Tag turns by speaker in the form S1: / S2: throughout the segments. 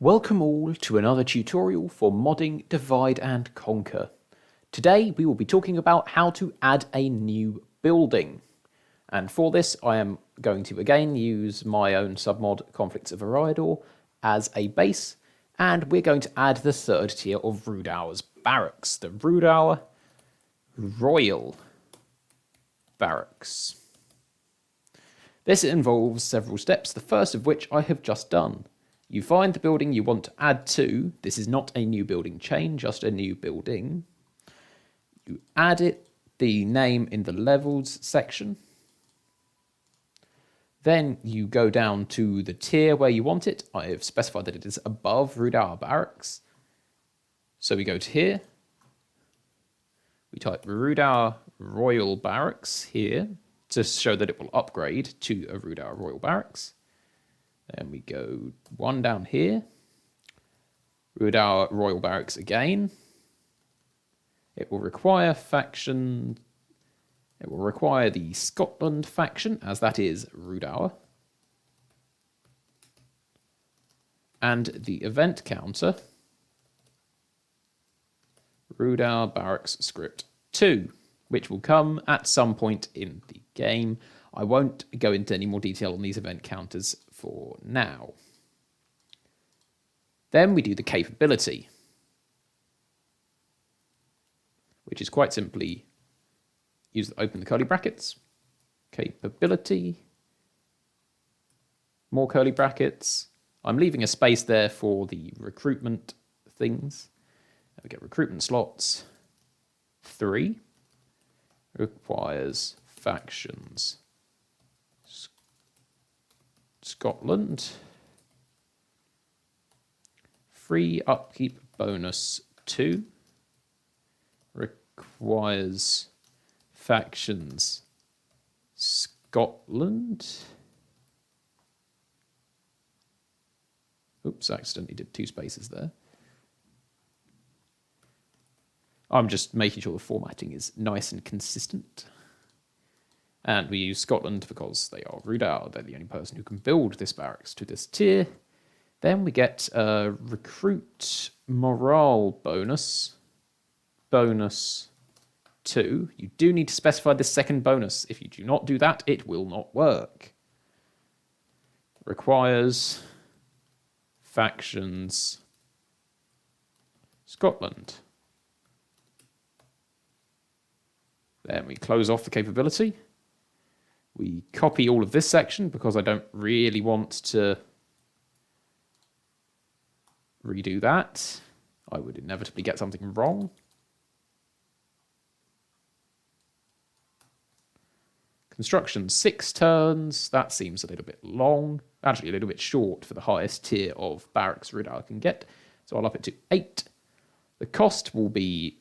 S1: Welcome all to another tutorial for modding Divide and Conquer. Today we will be talking about how to add a new building. And for this I am going to again use my own submod Conflicts of Eriador as a base, and we're going to add the third tier of Rudour's barracks, the Rudour Royal Barracks. This involves several steps, the first of which I have just done. You find the building you want to add to. This is not a new building chain, just a new building. You add it, the name in the levels section. Then you go down to the tier where you want it. I have specified that it is above Rudour Barracks. So we go to here. We type Rudour Royal Barracks here to show that it will upgrade to a Rudour Royal Barracks. Then we go one down here, Rudour Royal Barracks again. It will require faction. It will require the Scotland faction, as that is Rudour. And the event counter, Rudour Barracks Script 2, which will come at some point in the game. I won't go into any more detail on these event counters for now. Then we do the capability, which is quite simply open the curly brackets, capability, more curly brackets. I'm leaving a space there for the recruitment things. We get recruitment slots 3, requires factions Scotland, free upkeep bonus 2, requires factions Scotland. Oops, I accidentally did 2 spaces there. I'm just making sure the formatting is nice and consistent. And we use Scotland because they are Rudour. They're the only person who can build this barracks to this tier. Then we get a recruit morale bonus. Bonus 2. You do need to specify this second bonus. If you do not do that, it will not work. Requires factions Scotland. Then we close off the capability. We copy all of this section because I don't really want to redo that. I would inevitably get something wrong. Construction 6 turns. That seems a little bit long. Actually, a little bit short for the highest tier of barracks Rudour can get. So I'll up it to 8. The cost will be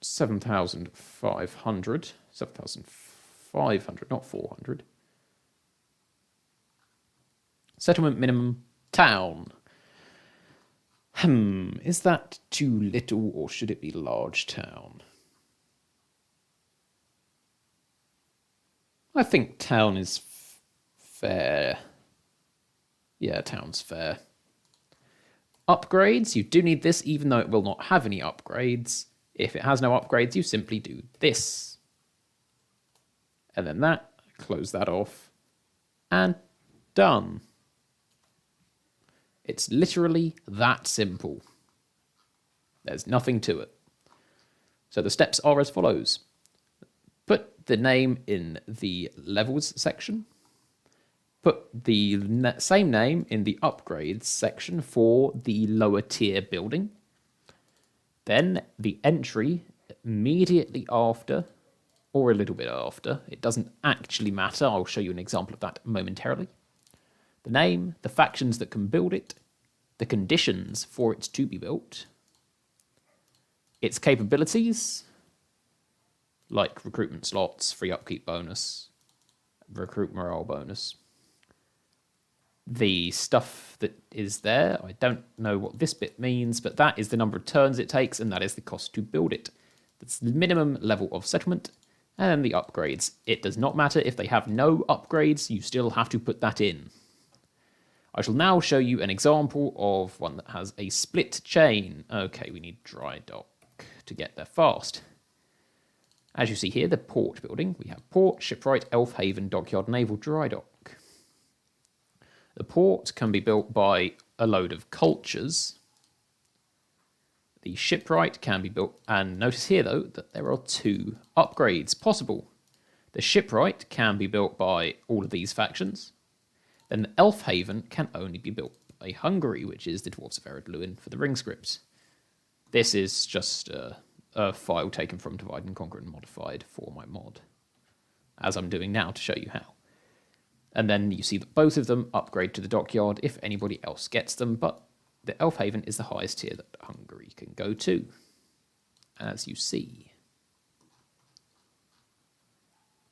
S1: 7,500. 7,500, not 400. Settlement minimum town. Is that too little or should it be large town? I think town is fair. Yeah, town's fair. Upgrades, you do need this even though it will not have any upgrades. If it has no upgrades, you simply do this. And then that, close that off, and done. It's literally that simple. There's nothing to it. So the steps are as follows. Put the name in the levels section. Put the same name in the upgrades section for the lower tier building. Then the entry immediately after, or a little bit after. It doesn't actually matter. I'll show you an example of that momentarily. The name, the factions that can build it, the conditions for it to be built, its capabilities, like recruitment slots, free upkeep bonus, recruit morale bonus. The stuff that is there, I don't know what this bit means, but that is the number of turns it takes, and that is the cost to build it. That's the minimum level of settlement. And then the upgrades. It does not matter if they have no upgrades, you still have to put that in. I shall now show you an example of one that has a split chain. Okay, we need dry dock to get there fast. As you see here, the port building, we have port, shipwright, Elf Haven, dockyard, naval, dry dock. The port can be built by a load of cultures. The shipwright can be built, and notice here though that there are 2 upgrades possible. The shipwright can be built by all of these factions. Then the Elf Haven can only be built by Hungary, which is the Dwarves of Ered Luin for the ring script. This is just a file taken from Divide and Conquer and modified for my mod, as I'm doing now to show you how. And then you see that both of them upgrade to the dockyard if anybody else gets them, but the Elf Haven is the highest tier that Hungary can go to, as you see.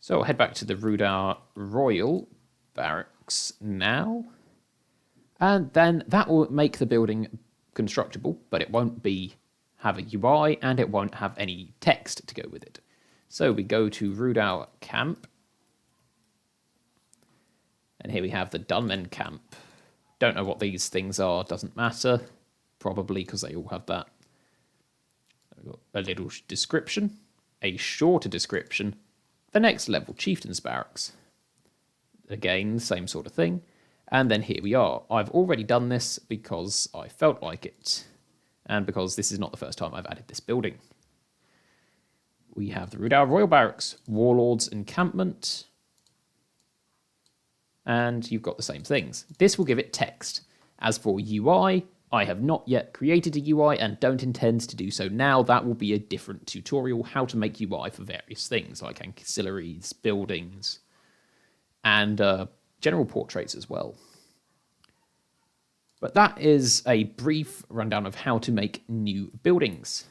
S1: So I'll head back to the Rudar Royal Barracks now, and then that will make the building constructible, but it won't have a UI and it won't have any text to go with it. So we go to Rudar Camp, and here we have the Dunmen Camp. Don't know what these things are, doesn't matter, probably because they all have that. We've got a little description, a shorter description, the next level, Chieftain's Barracks. Again, same sort of thing. And then here we are. I've already done this because I felt like it, and because this is not the first time I've added this building. We have the Rudar Royal Barracks, Warlord's Encampment, and you've got the same things. This will give it text. As for UI, I have not yet created a UI and don't intend to do so now. That will be a different tutorial, how to make UI for various things, like ancillaries, buildings, and general portraits as well. But that is a brief rundown of how to make new buildings.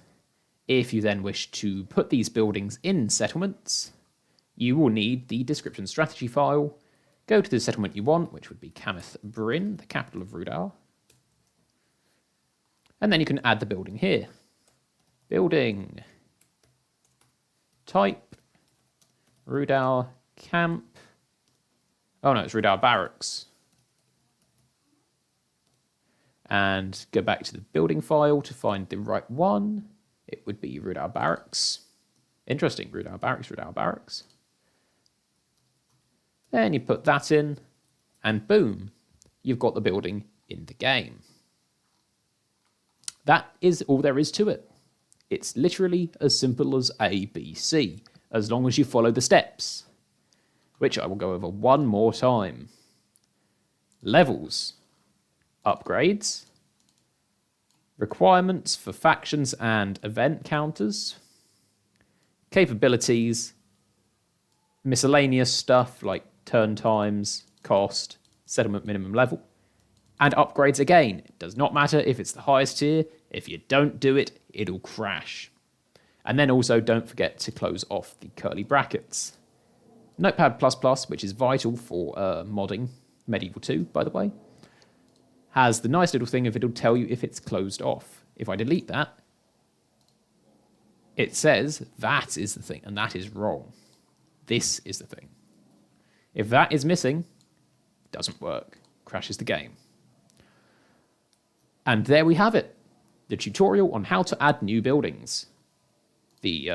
S1: If you then wish to put these buildings in settlements, you will need the description strategy file. Go to the settlement you want, which would be Cameth Bryn, the capital of Rudar. And then you can add the building here. Building. Type. Rudar Camp. Oh no, it's Rudar Barracks. And go back to the building file to find the right one. It would be Rudar Barracks. Interesting, Rudar Barracks, Rudar Barracks. Then you put that in, and boom, you've got the building in the game. That is all there is to it. It's literally as simple as A, B, C, as long as you follow the steps, which I will go over one more time. Levels, upgrades, requirements for factions and event counters, capabilities, miscellaneous stuff like turn times, cost, settlement minimum level, and upgrades again. It does not matter if it's the highest tier. If you don't do it, it'll crash. And then also don't forget to close off the curly brackets. Notepad++, which is vital for modding Medieval 2, by the way, has the nice little thing of it'll tell you if it's closed off. If I delete that, it says that is the thing, and that is wrong. This is the thing. If that is missing, it doesn't work. Crashes the game. And there we have it. The tutorial on how to add new buildings. The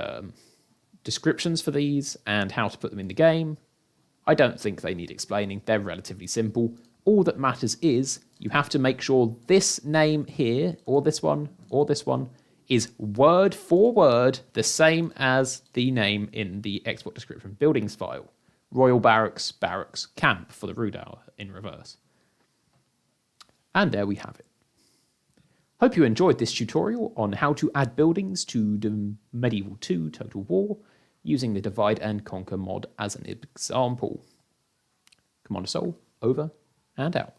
S1: descriptions for these and how to put them in the game. I don't think they need explaining. They're relatively simple. All that matters is you have to make sure this name here, or this one, is word for word the same as the name in the export description buildings file. Royal Barracks, Barracks, Camp for the Rudar in reverse. And there we have it. Hope you enjoyed this tutorial on how to add buildings to the Medieval 2 Total War using the Divide and Conquer mod as an example. Commander Soul, over and out.